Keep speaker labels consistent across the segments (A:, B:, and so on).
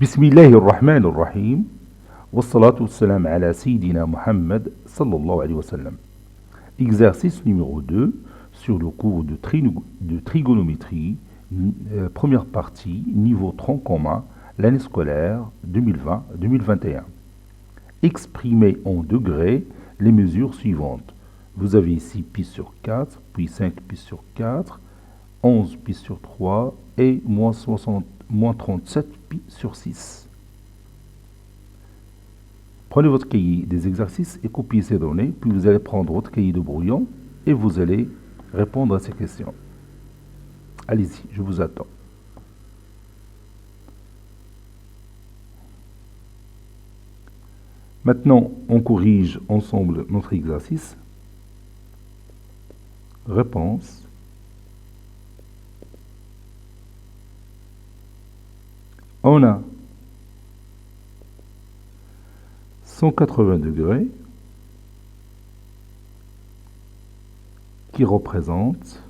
A: بسم الله الرحمن الرحيم والصلاة والسلام على سيدنا Muhammad sallallahu alayhi wa sallam. Exercice numéro 2 sur le cours de trigonométrie, première partie, niveau tronc commun, l'année scolaire 2020-2021. Exprimez en degrés les mesures suivantes. Vous avez ici pi sur 4, puis 5 pi sur 4, 11 pi sur 3 et moins 37 pi sur 6. Prenez votre cahier des exercices et copiez ces données, puis vous allez prendre votre cahier de brouillon et vous allez répondre à ces questions. Allez-y, je vous attends. Maintenant, on corrige ensemble notre exercice. Réponse. On a 180 degrés qui représente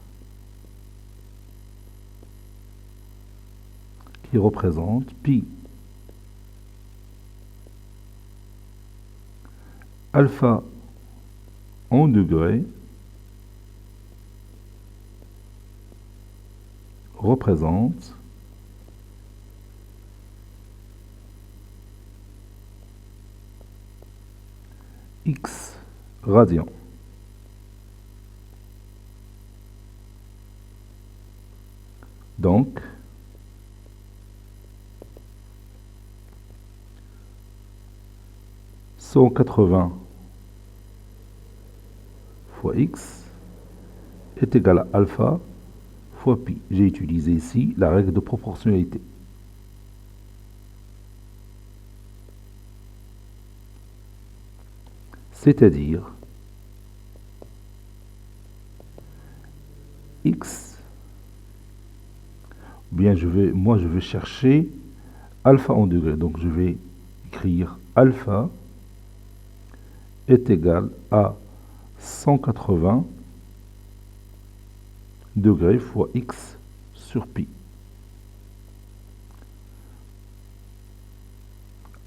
A: pi. Alpha en degrés représente x radians. Donc, cent 80 fois x est égal à alpha fois pi. J'ai utilisé ici la règle de proportionnalité. C'est-à-dire x, bien je vais chercher alpha en degrés. Donc je vais écrire alpha est égal à 180 degrés fois x sur pi.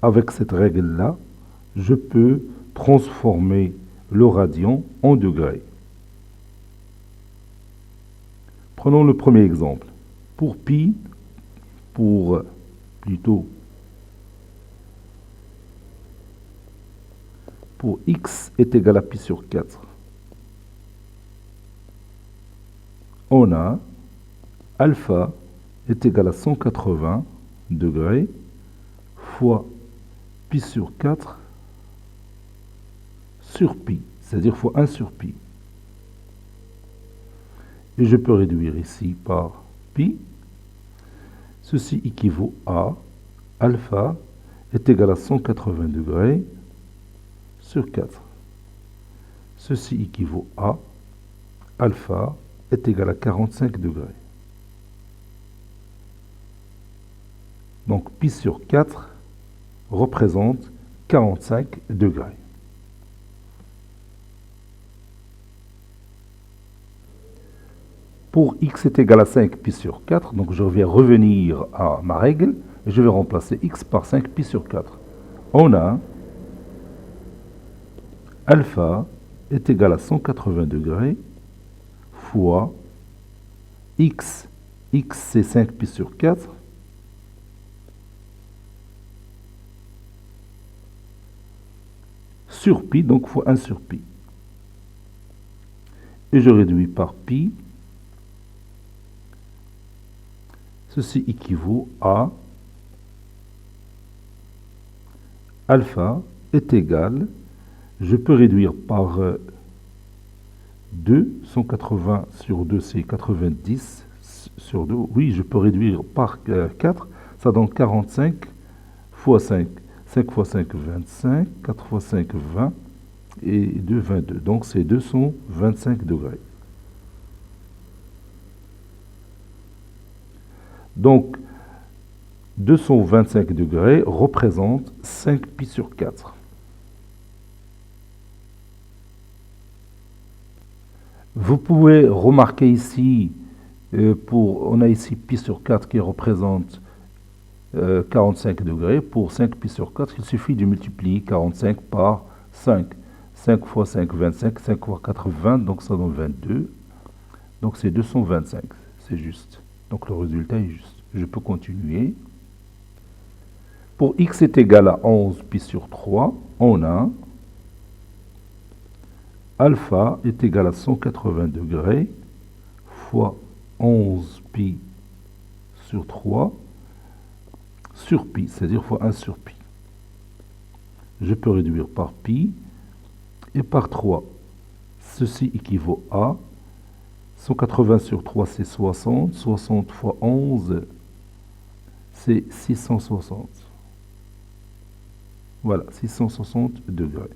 A: Avec cette règle-là, je peux transformer le radian en degrés. Prenons le premier exemple. Pour pi, pour x est égal à pi sur 4, on a alpha est égal à 180 degrés fois pi sur 4 sur pi, c'est-à-dire fois 1 sur pi. Et je peux réduire ici par pi. Ceci équivaut à alpha est égal à 180 degrés sur 4. Ceci équivaut à alpha est égal à 45 degrés. Donc pi sur 4 représente 45 degrés. Pour x est égal à 5 pi sur 4, donc je vais revenir à ma règle, et je vais remplacer x par 5 pi sur 4. On a alpha est égal à 180 degrés fois x c'est 5 pi sur 4, sur pi, donc fois 1 sur pi. Et je réduis par pi. Ceci équivaut à alpha est égal, je peux réduire par 2, 180 sur 2 c'est 90 sur 2, oui je peux réduire par 4, ça donne 45 fois 5, 5 fois 5 25, 4 fois 5 20 et 2 22, donc c'est 225 degrés. Donc, 225 degrés représente 5 pi sur 4. Vous pouvez remarquer ici, on a ici pi sur 4 qui représente 45 degrés. Pour 5 pi sur 4, il suffit de multiplier 45 par 5. 5 fois 5, 25. 5 fois 4, 20. Donc ça donne 22. Donc c'est 225. C'est juste. Donc le résultat est juste. Je peux continuer. Pour x est égal à 11 pi sur 3, on a alpha est égal à 180 degrés fois 11 pi sur 3 sur pi, c'est-à-dire fois 1 sur pi. Je peux réduire par pi et par 3. Ceci équivaut à 180 sur 3, c'est 60. 60 fois 11, c'est 660. Voilà, 660 degrés.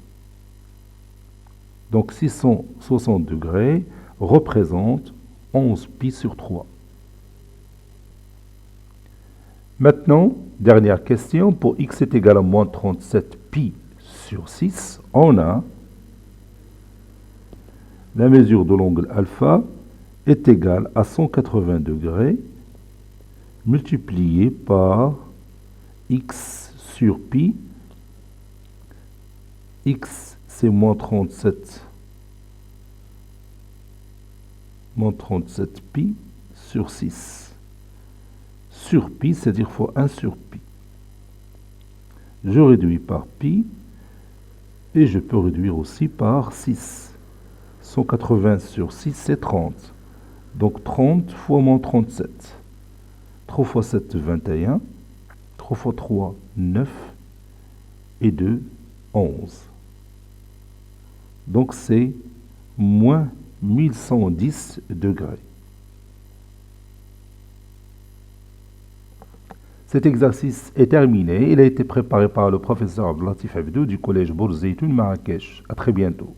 A: Donc 660 degrés représente 11 pi sur 3. Maintenant, dernière question, pour x est égal à moins 37 pi sur 6, on a la mesure de l'angle alpha est égale à 180 degrés multiplié par x sur pi. X, c'est moins 37 pi sur 6. Sur pi, c'est-à-dire fois 1 sur pi. Je réduis par pi et je peux réduire aussi par 6. 180 sur 6, c'est 30. Donc 30 fois moins 37. 3 fois 7, 21. 3 fois 3, 9. Et 2, 11. Donc c'est moins 1110 degrés. Cet exercice est terminé. Il a été préparé par le professeur Abdelatif Abdou du collège Bourzeitoun Marrakech. À très bientôt.